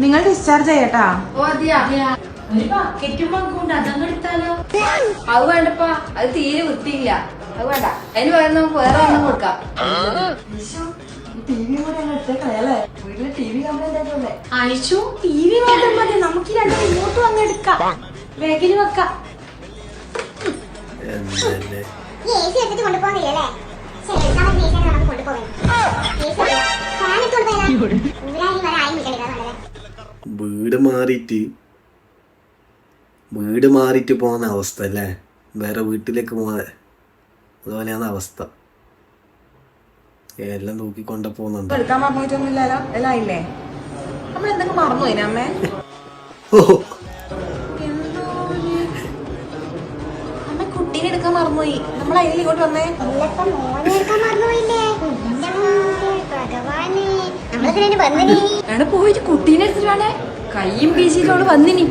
നിങ്ങൾ ഡിസ്ചാർജ് ചെയ്യട്ടാ. ഓ അതെയാ, ഒരു ബക്കറ്റും പങ്കുണ്ട്, അതങ്ങ് എടുത്താലോ? അത് വേണ്ടപ്പാ, അത് തീരെ വൃത്തിയില്ല, അത് വേണ്ട. അതിന് പകരം നമുക്ക് വേറെ ഒന്നും കൊടുക്കാം. ടിവി കൂടെ അങ്ങ് എടുത്തേക്കളയല്ലേ, വീട്ടില് ടിവി കംപ്ലൈന്റ് ആയിട്ടല്ലേ. അയച്ചു ടിവി മാത്രം മതി, നമുക്ക് രണ്ടും ഇങ്ങോട്ടും അങ്ങ് എടുക്കാം, ബാഗിൽ വെക്കാം. വീട് മാറിയിട്ട് പോകുന്ന അവസ്ഥ അല്ലേ, വേറെ വീട്ടിലേക്ക് അതുപോലെയാണ് അവസ്ഥ. എല്ലാം നോക്കിക്കൊണ്ട പോകുന്നുണ്ട്. എടുക്കാൻ മറന്നിട്ടൊന്നുമില്ലല്ലോ, എല്ലാം ഇല്ലേ? നമ്മൾ എന്തെങ്കിലും മറന്നു പോയിനെ അമ്മേ? അമ്മ കുട്ടീനെ എടുക്കാൻ മറന്നുപോയി. നമ്മൾ അതിൽ ഇങ്ങോട്ട് വന്നേ. പോയിട്ട് കുട്ടീനെ എടുത്തിട്ട് വേണേ, കയ്യും വീശിയിലോട് വന്നിനി.